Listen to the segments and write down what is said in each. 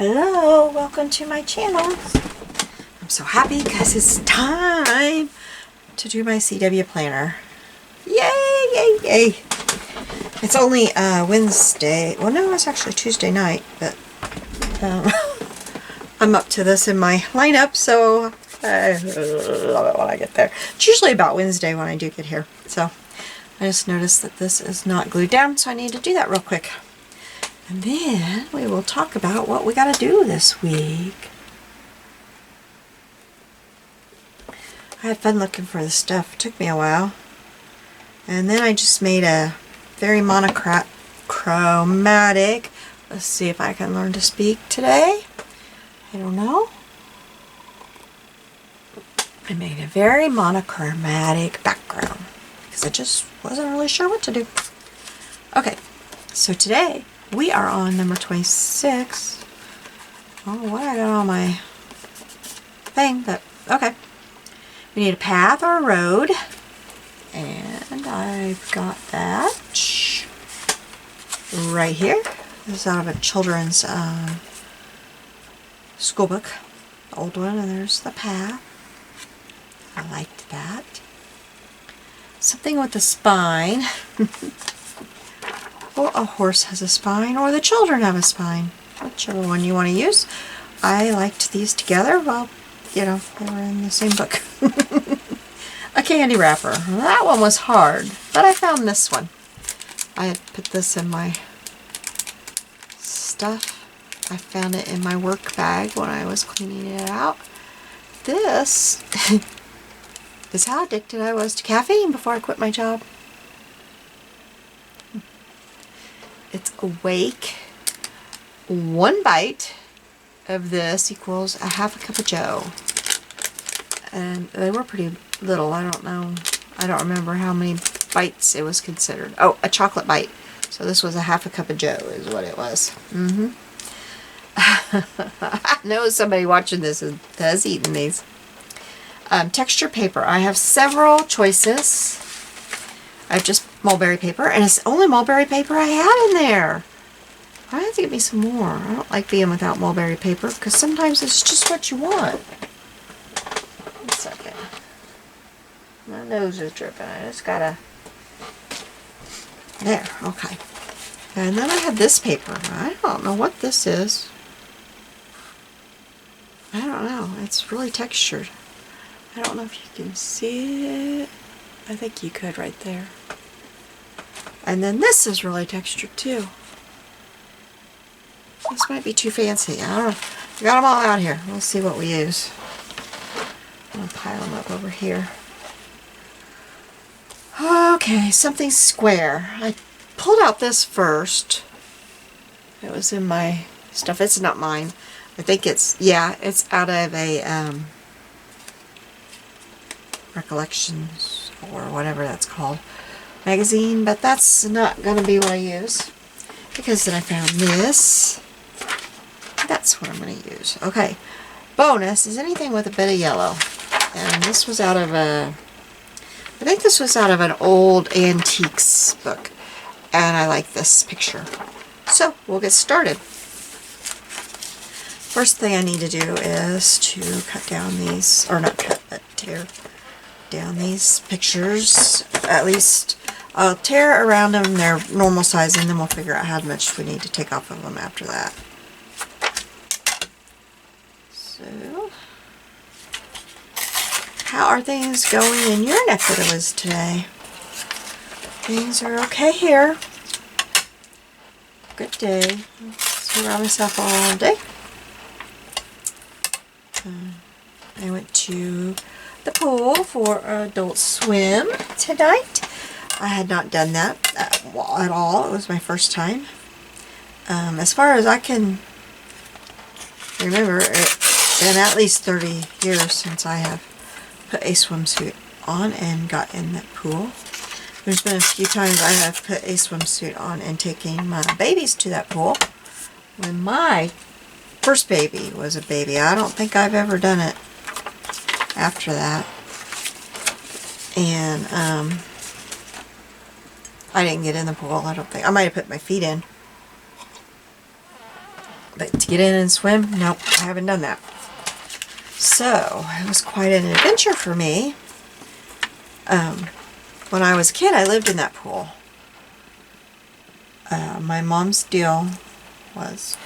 Hello, welcome to my channel. I'm so happy because it's time to do my CW planner. Yay, yay, yay. It's only Wednesday. Well, no, it's actually Tuesday night, but I'm up to this in my lineup, so I love it when I get there. It's usually about Wednesday when I do get here. So I just noticed that this is not glued down, so I need to do that real quick. And then we will talk about what we got to do this week. I had fun looking for this stuff. It took me a while. And then I just made a very monochromatic. Let's see if I can learn to speak today. I don't know. I made a very monochromatic background because I just wasn't really sure what to do. Okay, so today we are on number 26. Oh, what I got on my thing, but okay. We need a path or a road, and I've got that right here. This is out of a children's school book, the old one, and there's the path. I liked that. Something with a spine. Or a horse has a spine, or the children have a spine. Whichever one you want to use. I liked these together. Well, you know, they were in the same book. A candy wrapper. That one was hard, but I found this one. I had put this in my stuff. I found it in my work bag when I was cleaning it out. This is how addicted I was to caffeine before I quit my job. It's awake. One bite of this equals a half a cup of joe. And they were pretty little. I don't know. I don't remember how many bites it was considered. Oh, a chocolate bite. So this was a half a cup of joe is what it was. I know somebody watching this has eaten these. Texture paper. I have several choices. I have just mulberry paper, and it's the only mulberry paper I had in there. I have to get me some more. I don't like being without mulberry paper because sometimes it's just what you want. One second. My nose is dripping. I just gotta... There, okay. And then I have this paper. I don't know what this is. I don't know. It's really textured. I don't know if you can see it. I think you could right there. And then this is really textured too. This might be too fancy. I don't know. I got them all out here. We'll see what we use. I'm going to pile them up over here. Okay, something square. I pulled out this first. It was in my stuff. It's not mine. I think it's, yeah, it's out of a Recollections or whatever that's called magazine, but that's not going to be what I use because then I found this. That's what I'm going to use. Okay, bonus is anything with a bit of yellow, and this was out of a, I think this was out of an old antiques book, and I like this picture. So we'll get started. First thing I need to do is to cut down these, or not cut, but tear down these pictures. At least I'll tear around them their normal size, and then we'll figure out how much we need to take off of them after that. So, how are things going in your neck of the woods today? Things are okay here. Good day. Sit around myself all day. I went to the pool for Adult Swim tonight. I had not done that at all. It was my first time. As far as I can remember, it's been at least 30 years since I have put a swimsuit on and got in that pool. There's been a few times I have put a swimsuit on and taken my babies to that pool. When my first baby was a baby, I don't think I've ever done it after that. And I didn't get in the pool, I don't think. I might have put my feet in. But to get in and swim, nope, I haven't done that. So, it was quite an adventure for me. When I was a kid, I lived in that pool. My mom's deal was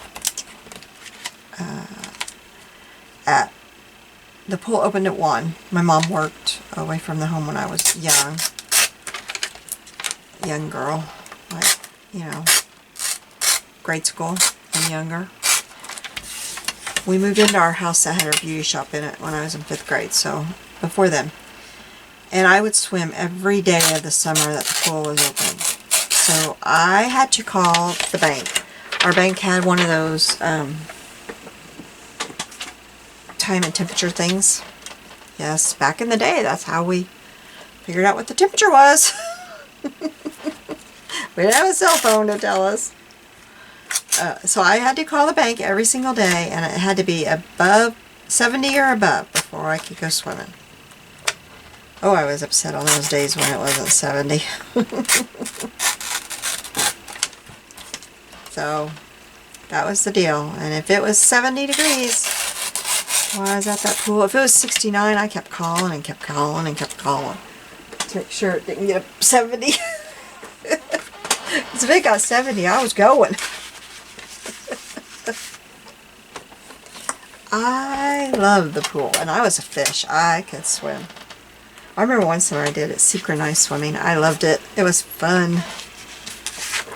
at the pool opened at 1. My mom worked away from the home when I was young girl, like, you know, grade school and younger. We moved into our house that had our beauty shop in it when I was in 5th grade, so before then. And I would swim every day of the summer that the pool was open. So I had to call the bank. Our bank had one of those time and temperature things. Yes, back in the day, that's how we figured out what the temperature was. We didn't have a cell phone to tell us. So I had to call the bank every single day, and it had to be above 70 or above before I could go swimming. Oh, I was upset on those days when it wasn't 70. So that was the deal. And if it was 70 degrees while I was at that pool, if it was 69, I kept calling and kept calling and kept calling to make sure it didn't get up 70. Because if it got 70, I was going. I loved the pool, and I was a fish. I could swim. I remember one summer I did it, synchronized swimming. I loved it. It was fun.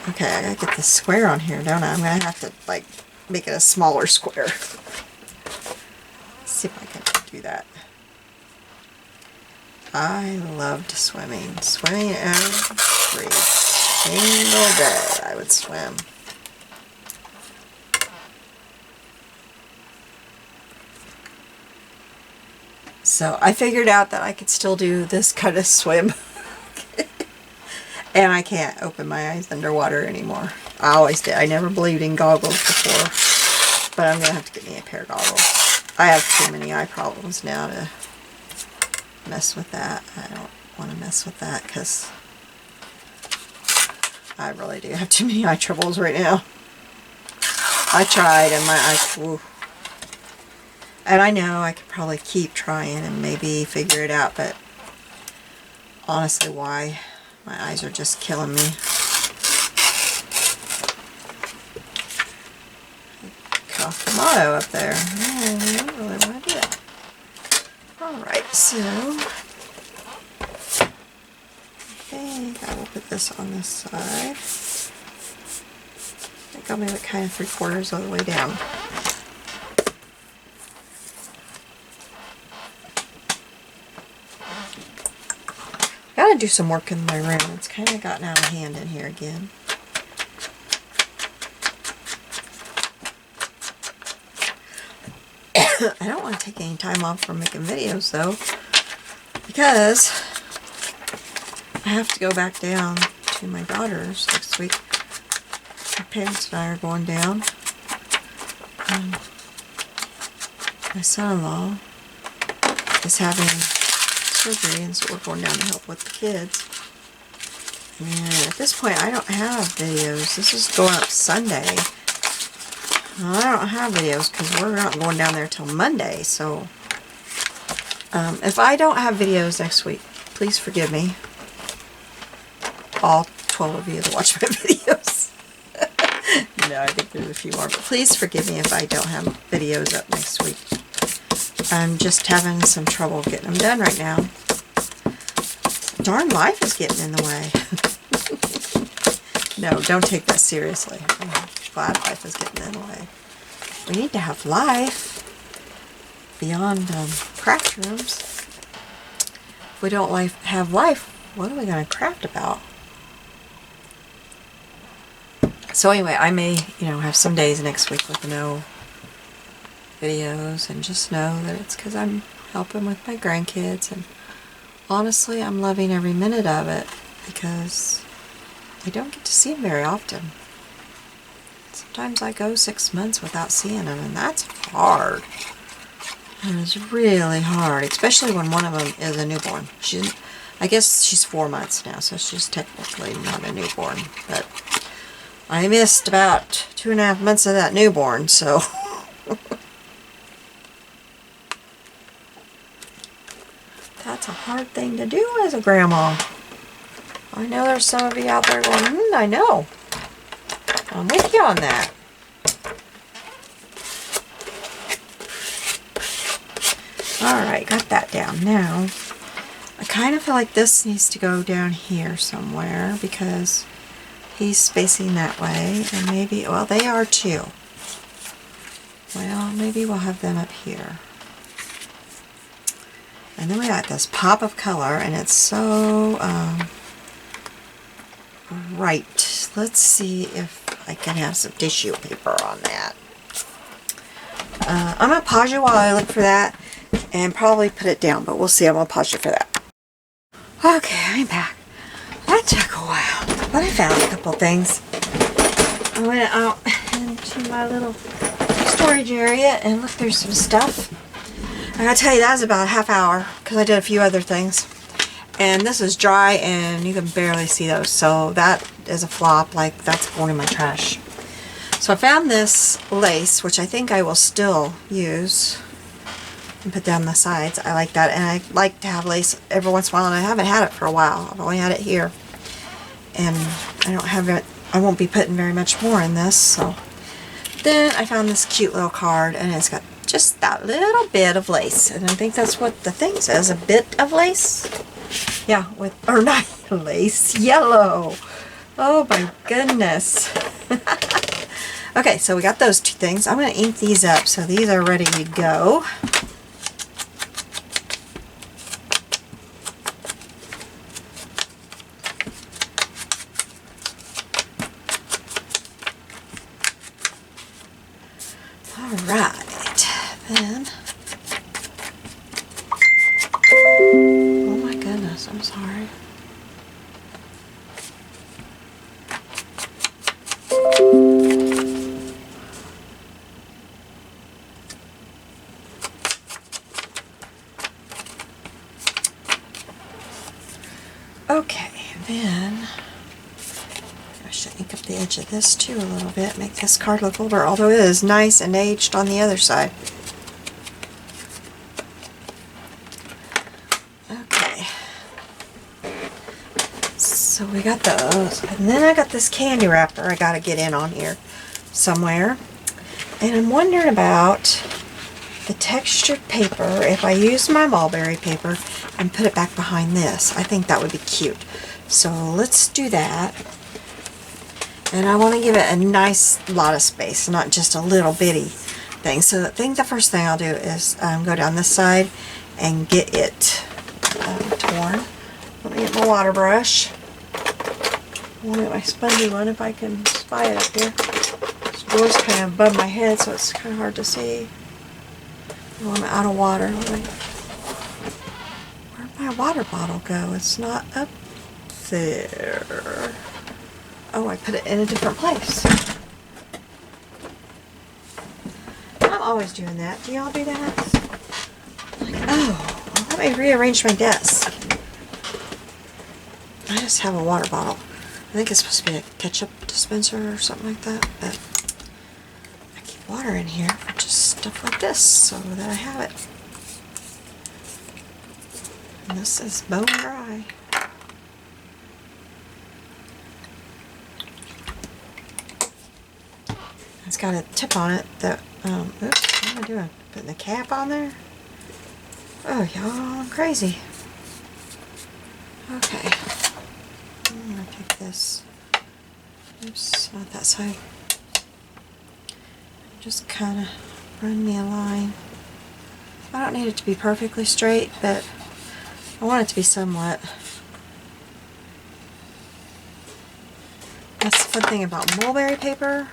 Okay, I gotta get this square on here, don't I? I'm gonna have to, like, make it a smaller square. Let's see if I can do that. I loved swimming. Swimming every single day I would swim. So I figured out that I could still do this kind of swim. And I can't open my eyes underwater anymore. I always did. I never believed in goggles before. But I'm going to have to get me a pair of goggles. I have too many eye problems now to mess with that. I don't want to mess with that because I really do have too many eye troubles right now. I tried and my eyes... Whew. And I know I could probably keep trying and maybe figure it out, but honestly, why? My eyes are just killing me. Cut off the motto up there. I don't really want to do that. Alright, so I think I will put this on this side. I think I'll move it kind of 3/4 of the way down. Gotta do some work in my room. It's kind of gotten out of hand in here again. I don't want to take any time off from making videos though, because I have to go back down to my daughter's next week. My parents and I are going down. My son-in-law is having surgery, and so we're going down to help with the kids. And at this point, I don't have videos. This is going up Sunday. I don't have videos because we're not going down there till Monday. So, if I don't have videos next week, please forgive me. All 12 of you that watch my videos. No, I think there's a few more, but please forgive me if I don't have videos up next week. I'm just having some trouble getting them done right now. Darn life is getting in the way. No, don't take that seriously. I'm glad life is getting in the way. We need to have life beyond craft rooms. If we don't have life, what are we going to craft about? So anyway, I may, have some days next week with no videos, and just know that it's because I'm helping with my grandkids, and honestly, I'm loving every minute of it because I don't get to see them very often. Sometimes I go 6 months without seeing them, and that's hard. It is really hard, especially when one of them is a newborn. I guess she's 4 months now, so she's technically not a newborn, but I missed about 2.5 months of that newborn, so. That's a hard thing to do as a grandma. I know there's some of you out there going, I know. I'm with you on that. Alright, got that down. Now, I kind of feel like this needs to go down here somewhere because he's facing that way. And maybe, well, they are too. Well, maybe we'll have them up here. And then we got this pop of color, and it's so bright. Let's see if I can have some tissue paper on that. I'm going to pause you while I look for that and probably put it down, but we'll see. I'm going to pause you for that. Okay, I'm back. That took a while, but I found a couple things. I went out into my little storage area and looked through some stuff. I gotta tell you, that was about a half hour because I did a few other things. And this is dry and you can barely see those, so that is a flop. Like, that's going in my trash. So I found this lace, which I think I will still use and put down the sides. I like that, and I like to have lace every once in a while, and I haven't had it for a while. I've only had it here, and I don't have it. I won't be putting very much more in this. So then I found this cute little card, and it's got just that little bit of lace, and I think that's what the thing says, a bit of lace. Yeah, or not lace, yellow. Oh my goodness. Okay, so we got those two things. I'm going to ink these up so these are ready to go. Alright, then. Oh my goodness, I'm sorry. Okay, then I should ink up the edge of this too a little bit, make this card look older, although it is nice and aged on the other side. Okay, so we got those, and then I got this candy wrapper I gotta get in on here somewhere, and I'm wondering about the textured paper, if I use my mulberry paper and put it back behind this. I think that would be cute. So let's do that. And I want to give it a nice lot of space, not just a little bitty thing. So I think the first thing I'll do is go down this side and get it torn. Let me get my water brush. I want to get my spongy one if I can spy it up here. This door's kind of above my head, so it's kind of hard to see. Oh, I'm out of water. Where'd my water bottle go? It's not up there. Oh, I put it in a different place. I'm always doing that. Do y'all do that? Like, oh, well, let me rearrange my desk. I just have a water bottle. I think it's supposed to be a ketchup dispenser or something like that, but I keep water in here for just stuff like this so that I have it. And this is bone dry. It's got a tip on it that, oops, what am I doing? Putting the cap on there? Oh, y'all, I'm crazy. Okay. I'm going to take this. Oops, not that side. Just kind of run me a line. I don't need it to be perfectly straight, but I want it to be somewhat. That's the fun thing about mulberry paper.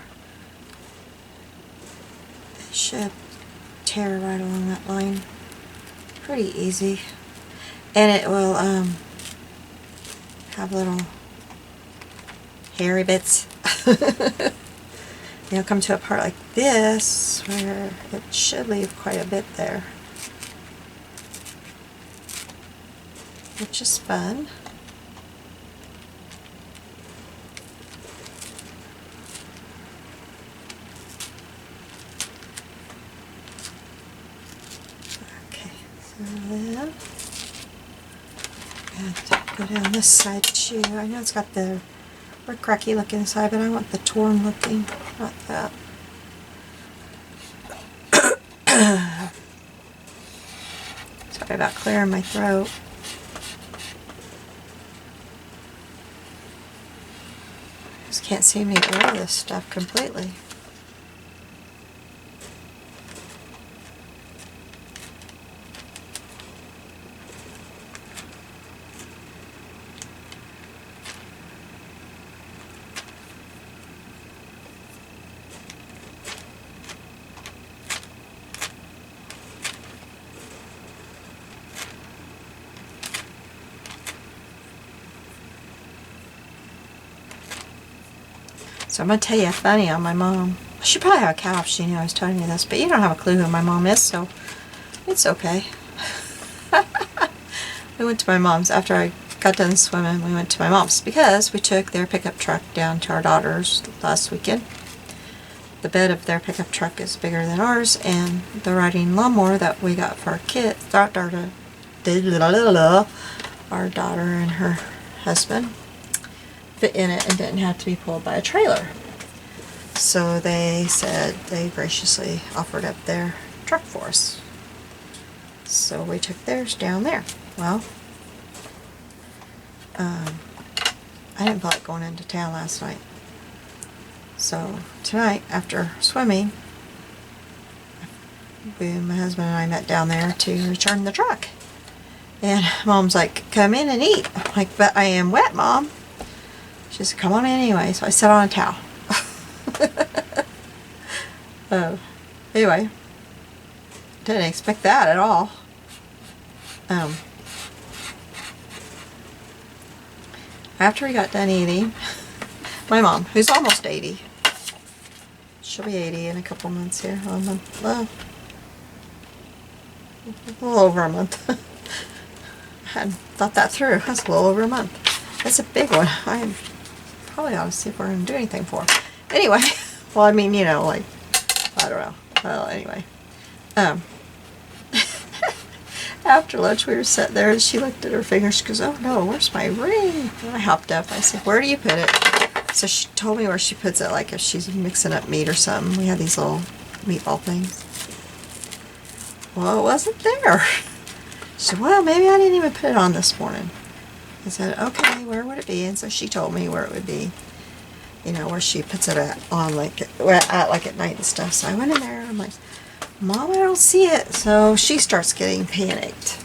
It should tear right along that line. Pretty easy. And it will have little hairy bits. You'll come to a part like this where it should leave quite a bit there, which is fun. then, and go down this side too. I know it's got the cracky looking side, but I want the torn looking, not that. Sorry about clearing my throat. I just can't seem to get rid of this stuff completely. So I'm going to tell you a funny on my mom. She probably have a cow if she knew I was telling you this, but you don't have a clue who my mom is, so it's okay. We went to my mom's after I got done swimming. We went to my mom's because we took their pickup truck down to our daughter's last weekend. The bed of their pickup truck is bigger than ours, and the riding lawnmower that we got for our kid, our daughter and her husband, fit in it and didn't have to be pulled by a trailer. So they said they graciously offered up their truck for us. So we took theirs down there. Well, I didn't feel like going into town last night. So tonight, after swimming, my husband and I met down there to return the truck. And Mom's like, come in and eat. I'm like, but I am wet, Mom. She said, come on in anyway. So I sat on a towel. Anyway, didn't expect that at all. After we got done eating, my mom, who's almost 80, she'll be 80 in a couple months here. A little over a month. I hadn't thought that through. That's a little over a month. That's a big one. I probably ought to see if we're going to do anything for her. Anyway, well, I mean, you know, like, I don't know. Well, anyway. After lunch, we were sitting there, and she looked at her finger. She goes, oh, no, where's my ring? And I hopped up. I said, where do you put it? So she told me where she puts it, like if she's mixing up meat or something. We had these little meatball things. Well, it wasn't there. She said, well, maybe I didn't even put it on this morning. I said, okay, where would it be? And so she told me where it would be. You know, where she puts it on, like at night and stuff. So I went in there, and I'm like, Mom, I don't see it. So she starts getting panicked.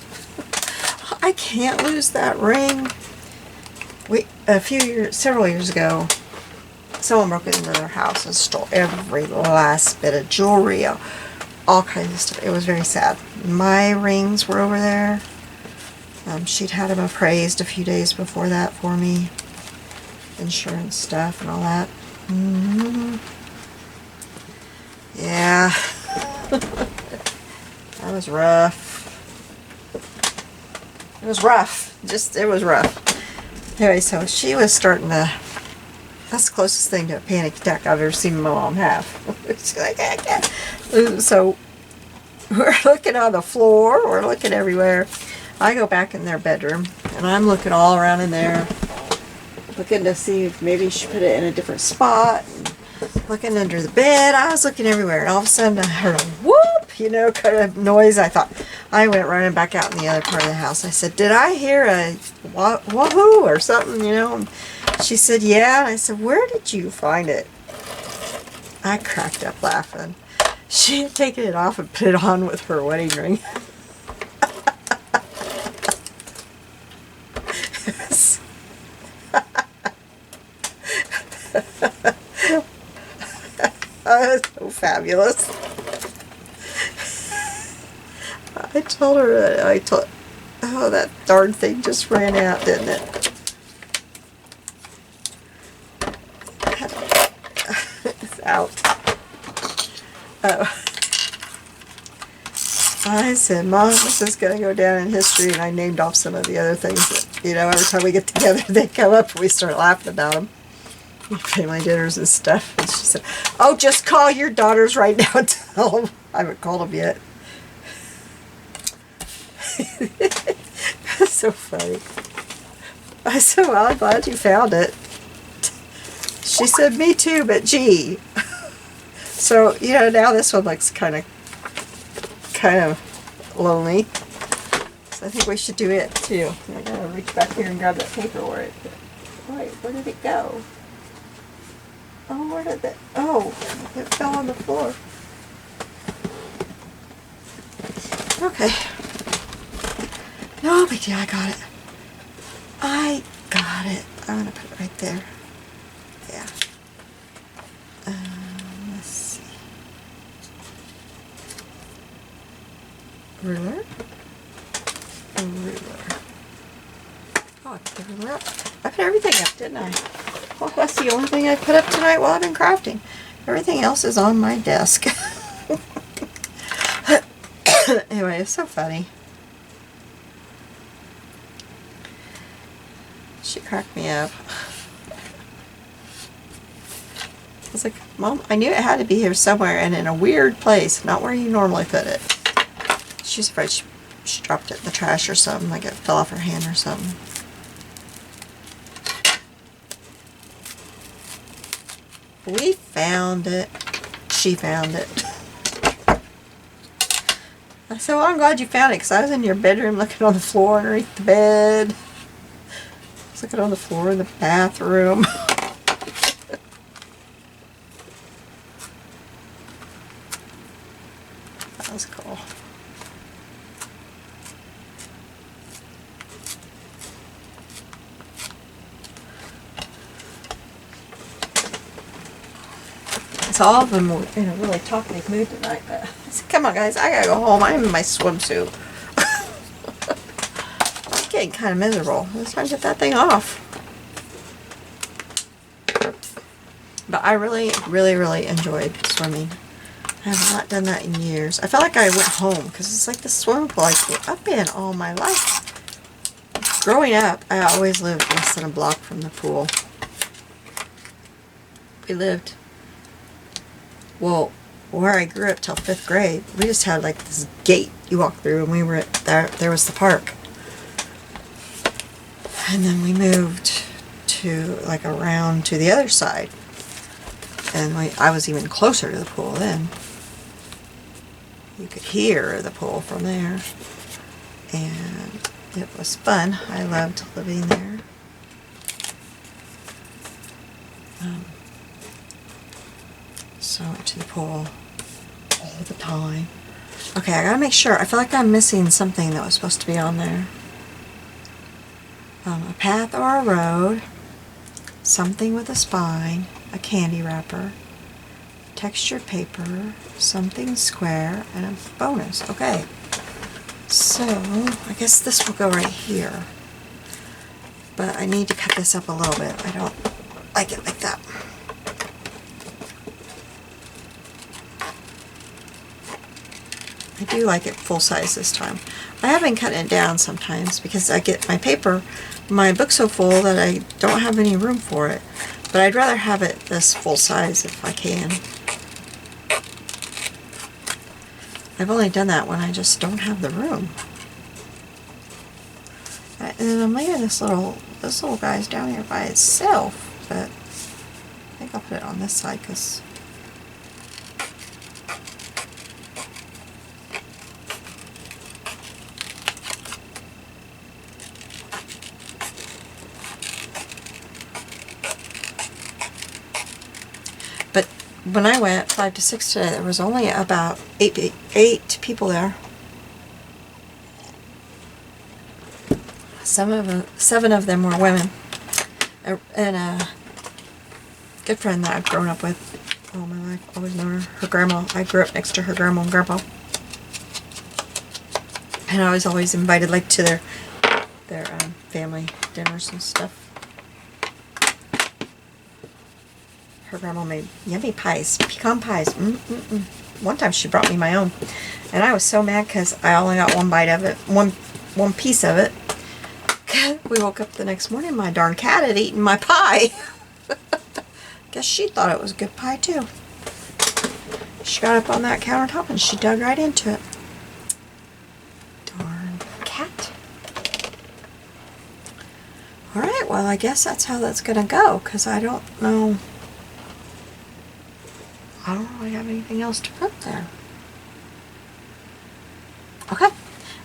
I can't lose that ring. Several years ago, someone broke into their house and stole every last bit of jewelry, all kinds of stuff. It was very sad. My rings were over there. She'd had them appraised a few days before that for me. Insurance stuff and all that. Yeah. That was rough. It was rough. It was rough. Anyway, so she was starting to, that's the closest thing to a panic attack I've ever seen my mom have. She's like, I can't. So we're looking on the floor, we're looking everywhere. I go back in their bedroom, and I'm looking all around in there, looking to see if maybe she put it in a different spot, and looking under the bed. I was looking everywhere, and all of a sudden I heard a whoop, you know, kind of noise. I went running back out in the other part of the house. I said, did I hear a wahoo or something, you know? And she said, yeah. And I said, where did you find it? I cracked up laughing. She had taken it off and put it on with her wedding ring. Oh, that's so fabulous. I told her that oh, that darn thing just ran out, didn't it? It's out. Oh. I said, Mom, this is going to go down in history, and I named off some of the other things that, you know, every time we get together, they come up and we start laughing about them. Family dinners and stuff. And she said, oh, just call your daughters right now and tell them. I haven't called them yet. That's so funny. I said, well, I'm glad you found it. She said, me too, but gee. So, you know, now this one looks kind of lonely. So I think we should do it too. I gotta reach back here and grab that paper where it... Wait, where did it go? Oh, where did it... Oh, it fell on the floor. Okay. No big deal, I got it. I got it. I'm gonna put it right there. Yeah. Let's see. Ruler. Ruler. Oh, I put the ruler up. I put everything up, didn't I? Well, that's the only thing I put up tonight while I've been crafting. Everything else is on my desk. Anyway, it's so funny. She cracked me up. I was like, Mom, I knew it had to be here somewhere and in a weird place, not where you normally put it. She's afraid she dropped it in the trash or something, like it fell off her hand or something. We found it. She found it. I said, well, I'm glad you found it because I was in your bedroom looking on the floor underneath the bed. I was looking on the floor in the bathroom. That was cool. So all of them were in a really talkative mood tonight, but I said, come on guys, I gotta go home. I'm in my swimsuit. I'm getting kind of miserable. It's time to get that thing off. But I really, really, really enjoyed swimming. I have not done that in years. I felt like I went home because it's like the swimming pool I grew up in all my life. Growing up, I always lived less than a block from the pool. We lived... Well, where I grew up till 5th grade, we just had like this gate you walk through and we were there. There was the park. And then we moved to like around to the other side. And I was even closer to the pool then. You could hear the pool from there. And it was fun. I loved living there. So I went to the pool all the time. Okay, I gotta make sure. I feel like I'm missing something that was supposed to be on there. A path or a road, something with a spine, a candy wrapper, textured paper, something square, and a bonus. Okay. So, I guess this will go right here. But I need to cut this up a little bit. I don't like it like that. I do like it full size this time. I have been cutting it down sometimes because I get my paper, my book's so full that I don't have any room for it. But I'd rather have it this full size if I can. I've only done that when I just don't have the room. And then I'm leaving this little guy's down here by itself, but I think I'll put it on this side because when I went 5 to 6 today, there was only about eight people there. 7 of them were women. And a good friend that I've grown up with all my life, always known her grandma. I grew up next to her grandma and grandpa. And I was always invited like to their family dinners and stuff. Her grandma made yummy pies, pecan pies. One time she brought me my own, and I was so mad because I only got one bite of it, one piece of it. We woke up the next morning, my darn cat had eaten my pie. Guess she thought it was good pie too. She got up on that countertop and she dug right into it. Darn cat. well, I guess that's how that's going to go, because I don't know. I don't really have anything else to put there. Okay.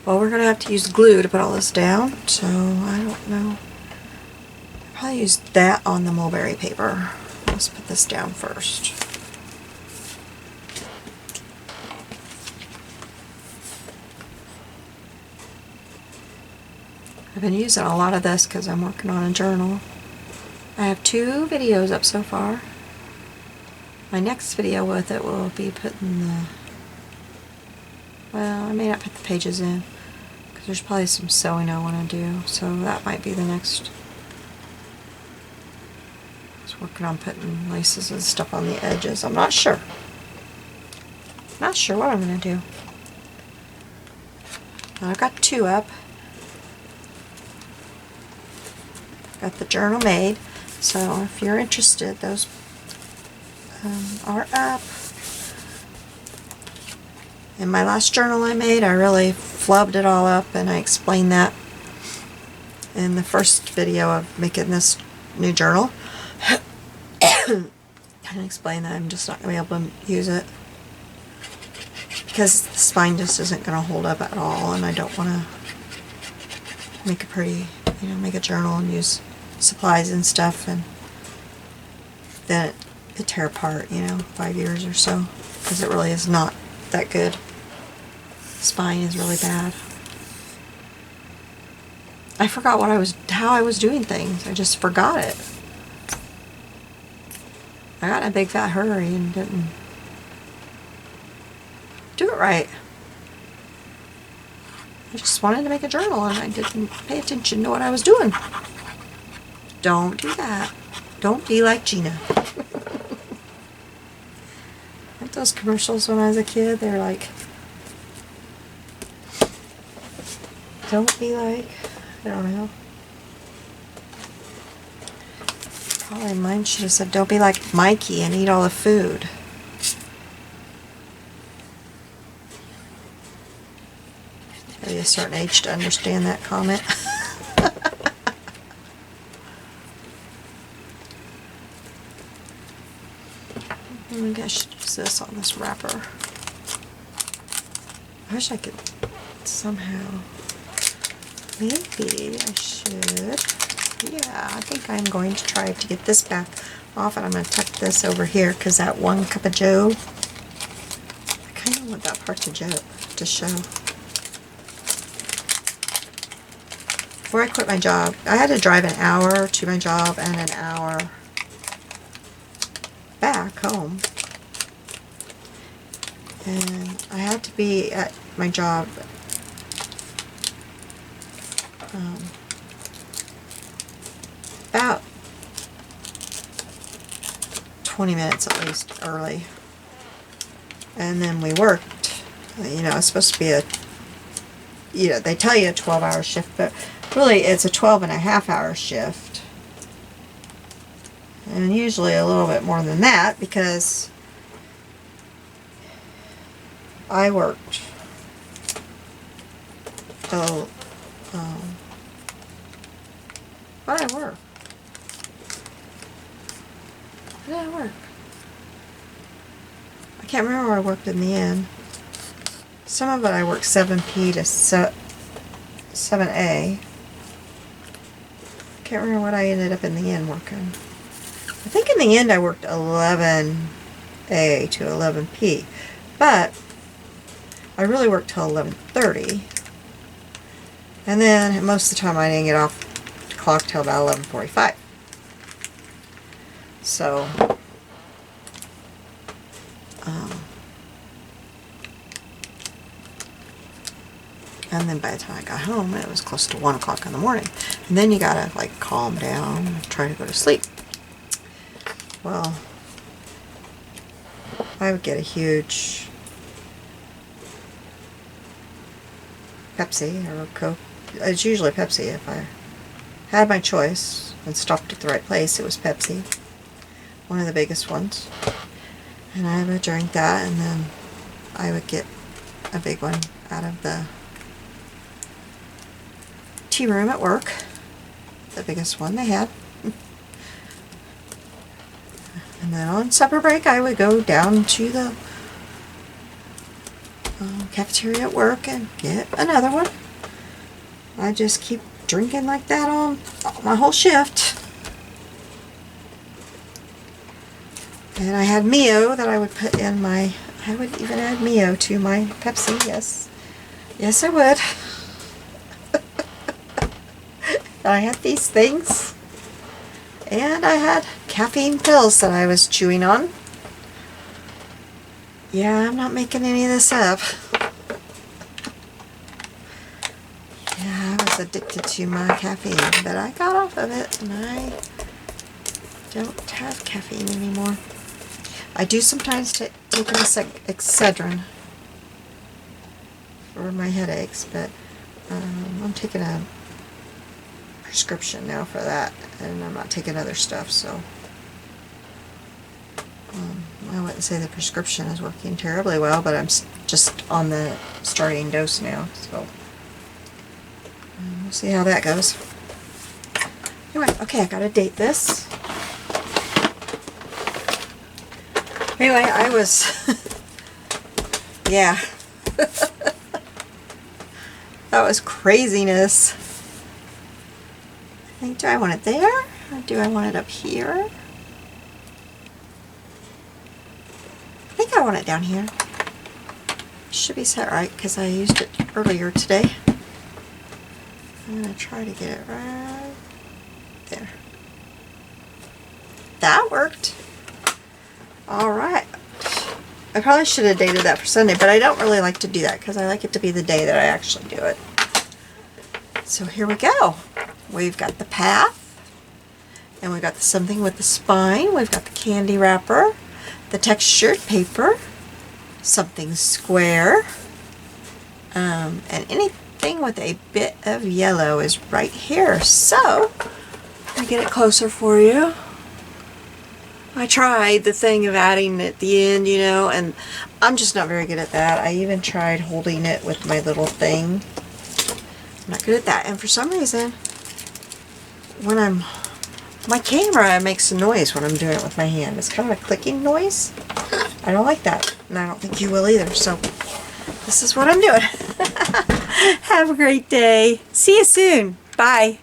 Well, we're going to have to use glue to put all this down, so I don't know. I'll probably use that on the mulberry paper. Let's put this down first. I've been using a lot of this because I'm working on a journal. I have 2 videos up so far. My next video with it will be putting the, well, I may not put the pages in because there's probably some sewing I want to do, so that might be the next. I was working on putting laces and stuff on the edges. I'm not sure. Not sure what I'm going to do. I've got 2 up. Got the journal made, so if you're interested, those are up. In my last journal I made, I really flubbed it all up, and I explained that in the first video of making this new journal. I explained that I'm just not going to be able to use it because the spine just isn't going to hold up at all, and I don't want to make a pretty, make a journal and use supplies and stuff, and then it tear apart, 5 years or so, because it really is not that good. Spine is really bad. I forgot how I was doing things. I just forgot it. I got in a big fat hurry and didn't do it right. I just wanted to make a journal and I didn't pay attention to what I was doing. Don't do that. Don't be like Gina. Like those commercials when I was a kid, they're like, don't be like, I don't know. Probably mine should have said, don't be like Mikey and eat all the food. Maybe a certain age to understand that comment. Maybe I should use this on this wrapper. I wish I could somehow. Maybe I should. Yeah, I think I'm going to try to get this back off, and I'm going to tuck this over here because that 1 cup of joe, I kind of want that part to show. Before I quit my job, I had to drive an hour to my job and an hour back home. And I had to be at my job about 20 minutes at least early. And then we worked. It's supposed to be they tell you a 12-hour shift, but really it's a 12-and-a-half-hour shift. And usually a little bit more than that because I worked what did I work? What did I work? I can't remember where I worked in the end. Some of it I worked 7P to 7A. Can't remember what I ended up in the end working. I think in the end I worked 11A to 11P, but I really worked till 11:30, and then most of the time I didn't get off the clock till about 11:45. So, and then by the time I got home, it was close to 1 o'clock in the morning, and then you gotta like calm down and try to go to sleep. Well, I would get a huge Pepsi or Coke. It's usually Pepsi. If I had my choice and stopped at the right place, it was Pepsi. One of the biggest ones. And I would drink that, and then I would get a big one out of the tea room at work. the biggest one they had. And then on supper break, I would go down to the cafeteria at work and get another one. I just keep drinking like that on my whole shift. And I had Mio that I would put in my, I would even add Mio to my Pepsi, yes. Yes, I would. I had these things. And I had caffeine pills that I was chewing on. Yeah, I'm not making any of this up. Yeah, I was addicted to my caffeine, but I got off of it and I don't have caffeine anymore. I do sometimes take an Excedrin for my headaches, but I'm taking a prescription now for that, and I'm not taking other stuff, so I wouldn't say the prescription is working terribly well, but I'm just on the starting dose now, so we'll see how that goes. Anyway, okay, I gotta date this. Anyway, I was yeah. That was craziness. I think, do I want it there? Or do I want it up here? I think I want it down here. Should be set right because I used it earlier today. I'm going to try to get it right there. That worked. Alright. I probably should have dated that for Sunday, but I don't really like to do that because I like it to be the day that I actually do it. So here we go. We've got the path, and we've got something with the spine, we've got the candy wrapper, the textured paper, something square, and anything with a bit of yellow is right here. So, let me get it closer for you. I tried the thing of adding at the end, you know, and I'm just not very good at that. I even tried holding it with my little thing. I'm not good at that, and for some reason, when my camera makes a noise when I'm doing it with my hand. It's kind of a clicking noise. I don't like that, and I don't think you will either, so this is what I'm doing. Have a great day. See you soon. Bye.